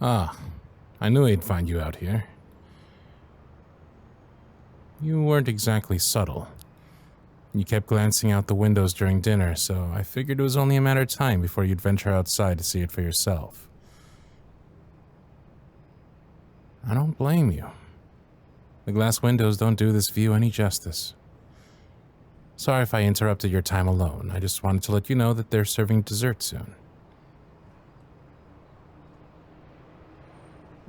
Ah, I knew he'd find you out here. You weren't exactly subtle. You kept glancing out the windows during dinner, so I figured it was only a matter of time before you'd venture outside to see it for yourself. I don't blame you. The glass windows don't do this view any justice. Sorry if I interrupted your time alone. I just wanted to let you know that they're serving dessert soon.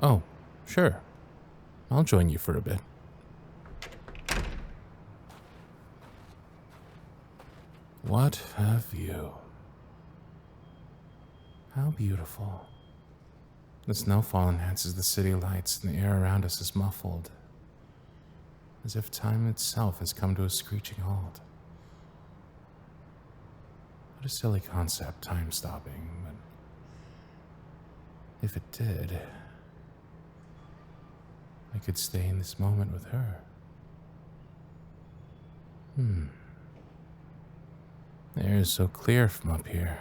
Oh, sure. I'll join you for a bit. What a view. How beautiful. The snowfall enhances the city lights and the air around us is muffled, as if time itself has come to a screeching halt. What a silly concept, time stopping, but if it did, I could stay in this moment with her. The air is so clear from up here,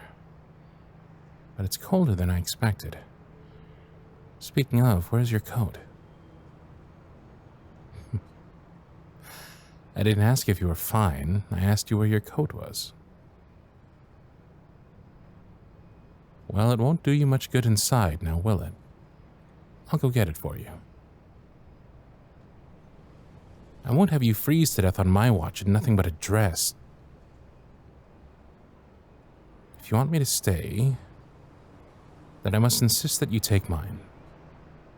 but it's colder than I expected. Speaking of, where's your coat? I didn't ask if you were fine. I asked you where your coat was. Well, it won't do you much good inside, now will it? I'll go get it for you. I won't have you freeze to death on my watch in nothing but a dress. If you want me to stay, then I must insist that you take mine.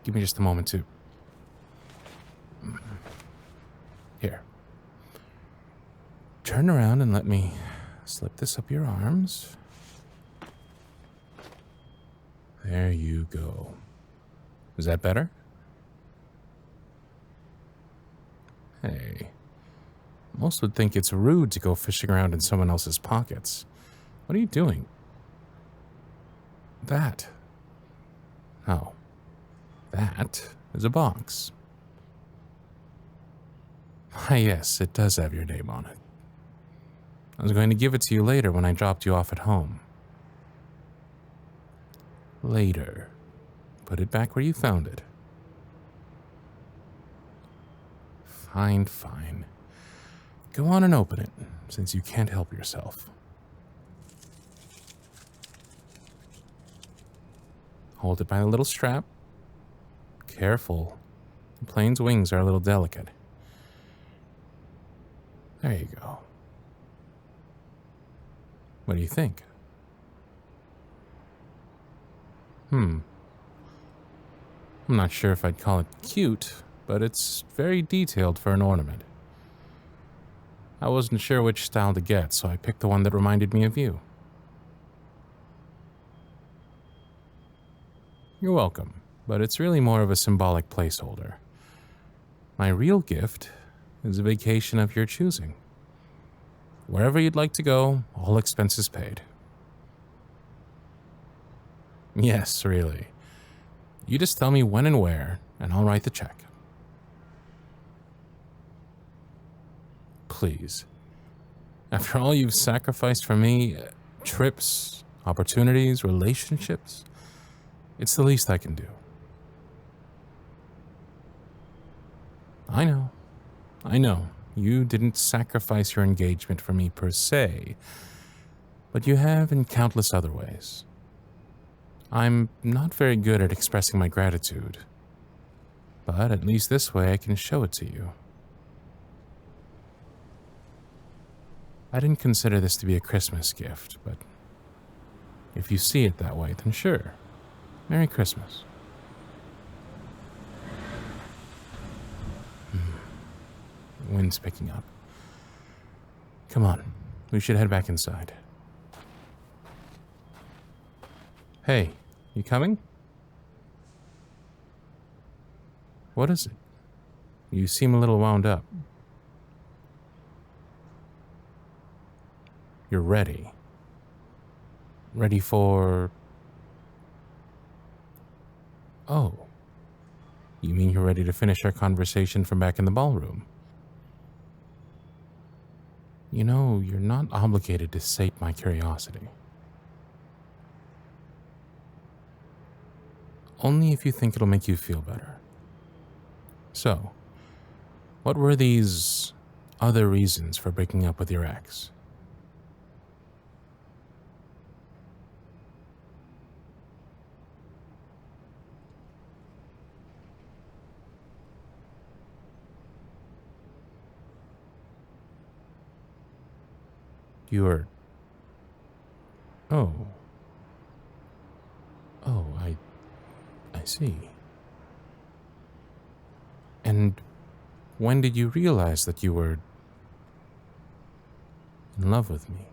Give me just a moment to... Here. Turn around and let me slip this up your arms. There you go. Is that better? Hey. Most would think it's rude to go fishing around in someone else's pockets. What are you doing? That. Oh. That is a box. Ah, yes, it does have your name on it. I was going to give it to you later when I dropped you off at home. Later. Put it back where you found it. Fine, fine. Go on and open it, since you can't help yourself. Hold it by the little strap. Careful. The plane's wings are a little delicate. There you go. What do you think? I'm not sure if I'd call it cute, but it's very detailed for an ornament. I wasn't sure which style to get, so I picked the one that reminded me of you. You're welcome, but it's really more of a symbolic placeholder. My real gift is a vacation of your choosing. Wherever you'd like to go, all expenses paid. Yes, really. You just tell me when and where, and I'll write the check. Please. After all you've sacrificed for me, trips, opportunities, relationships, it's the least I can do. I know. You didn't sacrifice your engagement for me per se, but you have in countless other ways. I'm not very good at expressing my gratitude, but at least this way I can show it to you. I didn't consider this to be a Christmas gift, but if you see it that way, then sure. Merry Christmas. The wind's picking up. Come on, we should head back inside. Hey, you coming? What is it? You seem a little wound up. You're ready. Ready for... Oh. You mean you're ready to finish our conversation from back in the ballroom? You know, you're not obligated to sate my curiosity. Only if you think it'll make you feel better. So, what were these other reasons for breaking up with your ex? You're... Oh. Oh, I see. And when did you realize that you were in love with me?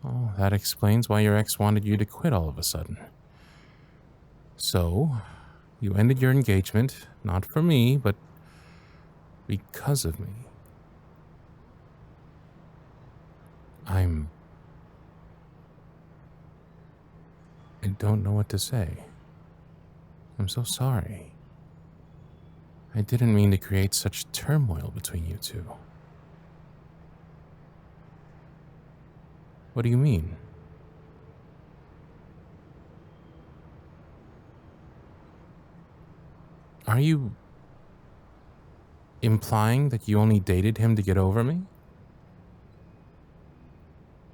Oh, that explains why your ex wanted you to quit all of a sudden. So, you ended your engagement, not for me, but because of me. I don't know what to say. I'm so sorry. I didn't mean to create such turmoil between you two. What do you mean? Are you implying that you only dated him to get over me?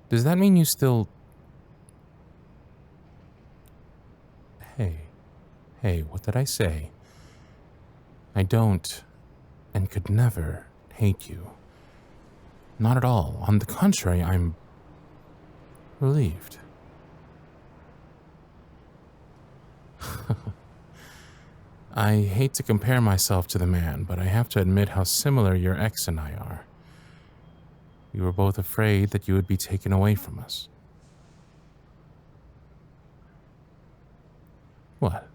Does that mean you still... Hey, what did I say? I don't and could never hate you. Not at all. On the contrary, I'm relieved. I hate to compare myself to the man, but I have to admit how similar your ex and I are. We were both afraid that you would be taken away from us. What?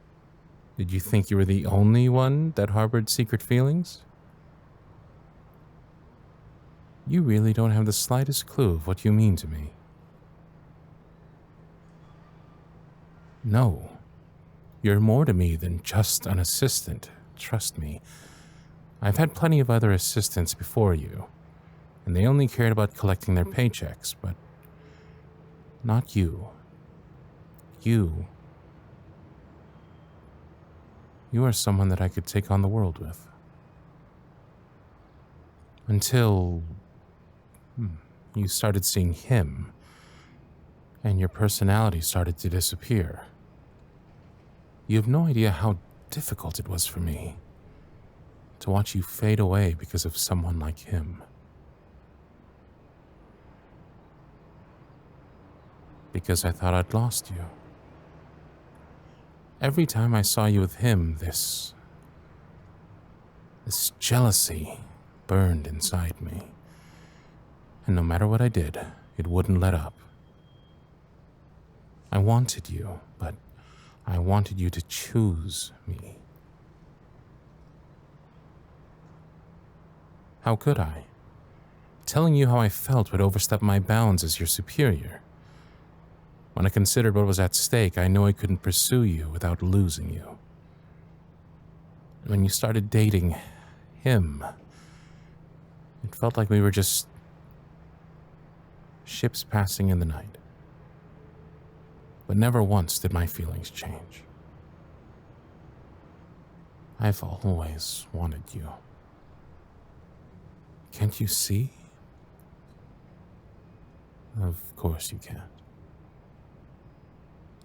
Did you think you were the only one that harbored secret feelings? You really don't have the slightest clue of what you mean to me. No. You're more to me than just an assistant. Trust me. I've had plenty of other assistants before you, and they only cared about collecting their paychecks, but not you. You are someone that I could take on the world with. Until you started seeing him, and your personality started to disappear. You have no idea how difficult it was for me to watch you fade away because of someone like him. Because I thought I'd lost you. Every time I saw you with him, this jealousy burned inside me. And no matter what I did, it wouldn't let up. I wanted you, but I wanted you to choose me. How could I? Telling you how I felt would overstep my bounds as your superior. When I considered what was at stake, I knew I couldn't pursue you without losing you. When you started dating him, it felt like we were just ships passing in the night. But never once did my feelings change. I've always wanted you. Can't you see? Of course you can't.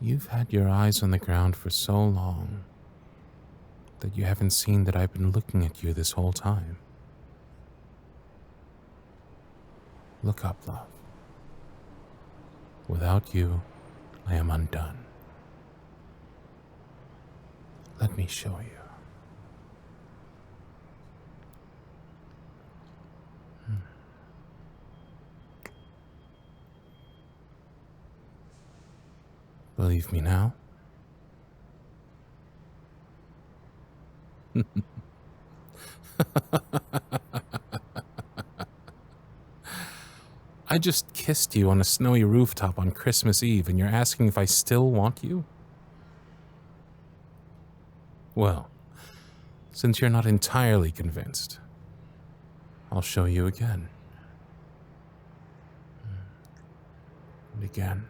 You've had your eyes on the ground for so long that you haven't seen that I've been looking at you this whole time. Look up, love. Without you, I am undone. Let me show you. Believe me now? I just kissed you on a snowy rooftop on Christmas Eve, and you're asking if I still want you? Well, since you're not entirely convinced, I'll show you again. And again.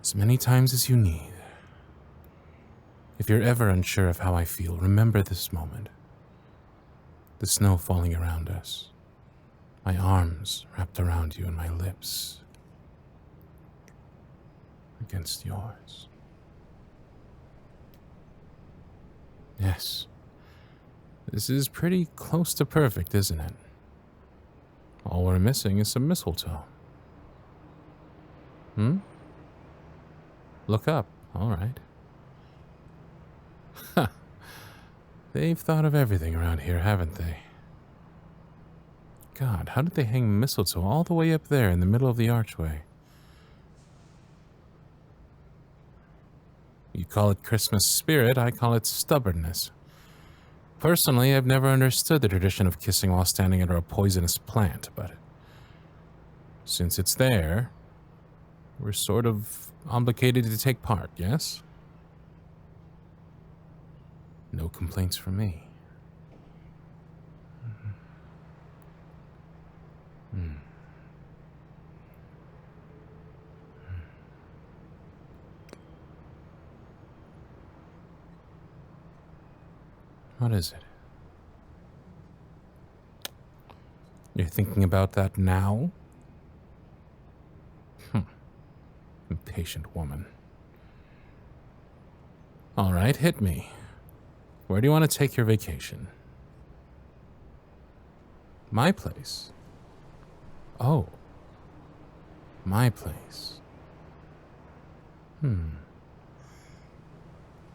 As many times as you need. If you're ever unsure of how I feel, remember this moment. The snow falling around us. My arms wrapped around you and my lips against yours. Yes. This is pretty close to perfect, isn't it? All we're missing is some mistletoe. Look up. All right. Ha! They've thought of everything around here, haven't they? God, how did they hang mistletoe all the way up there in the middle of the archway? You call it Christmas spirit, I call it stubbornness. Personally, I've never understood the tradition of kissing while standing under a poisonous plant, but since it's there, we're sort of obligated to take part, yes? No complaints from me. What is it? You're thinking about that now? Impatient woman. All right, hit me. Where do you want to take your vacation? My place? Oh. My place.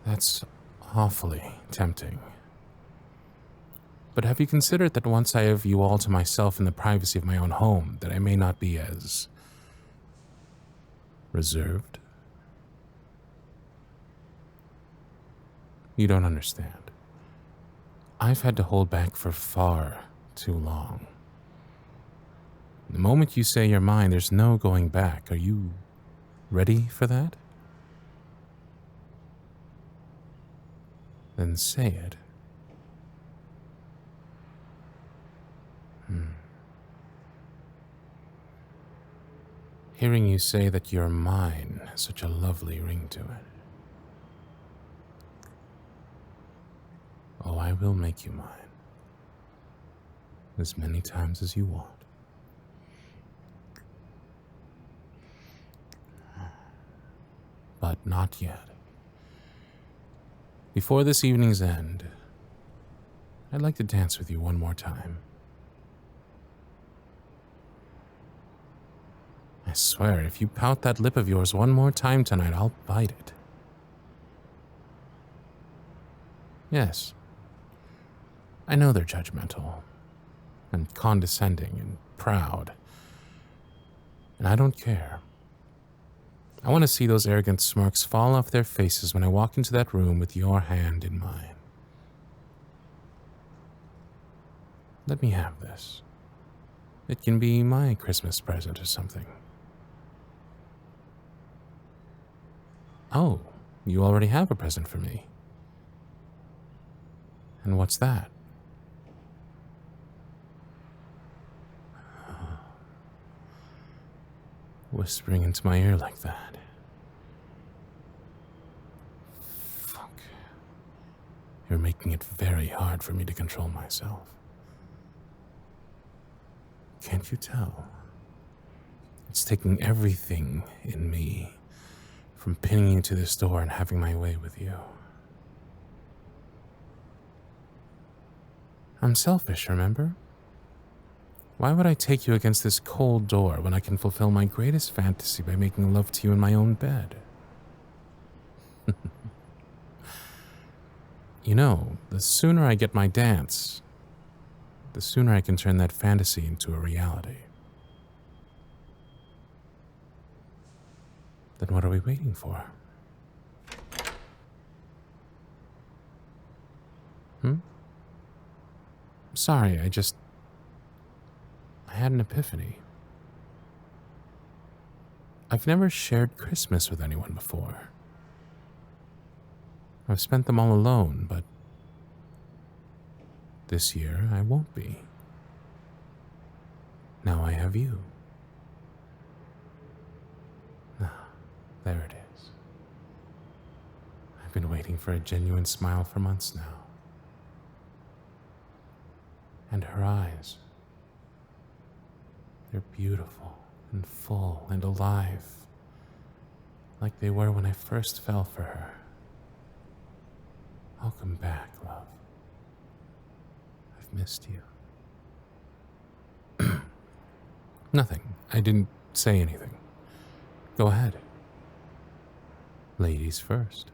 That's awfully tempting. But have you considered that once I have you all to myself in the privacy of my own home, that I may not be as reserved? You don't understand. I've had to hold back for far too long. The moment you say you're mine, there's no going back. Are you ready for that? Then say it. Hearing you say that you're mine has such a lovely ring to it. Oh, I will make you mine. As many times as you want. But not yet. Before this evening's end, I'd like to dance with you one more time. I swear, if you pout that lip of yours one more time tonight, I'll bite it. Yes. I know they're judgmental, and condescending, and proud. And I don't care. I want to see those arrogant smirks fall off their faces when I walk into that room with your hand in mine. Let me have this. It can be my Christmas present or something. Oh, you already have a present for me. And what's that? Whispering into my ear like that. Fuck. You're making it very hard for me to control myself. Can't you tell? It's taking everything in me from pinning you to this door and having my way with you. I'm selfish, remember? Why would I take you against this cold door when I can fulfill my greatest fantasy by making love to you in my own bed? You know, the sooner I get my dance, the sooner I can turn that fantasy into a reality. Then what are we waiting for? Sorry, I had an epiphany. I've never shared Christmas with anyone before. I've spent them all alone, but this year I won't be. Now I have you. Ah, there it is. been waiting for a genuine smile for months now. And her eyes, they're beautiful and full and alive, like they were when I first fell for her. Welcome back, love. I've missed you. Nothing. I didn't say anything. Go ahead. Ladies first.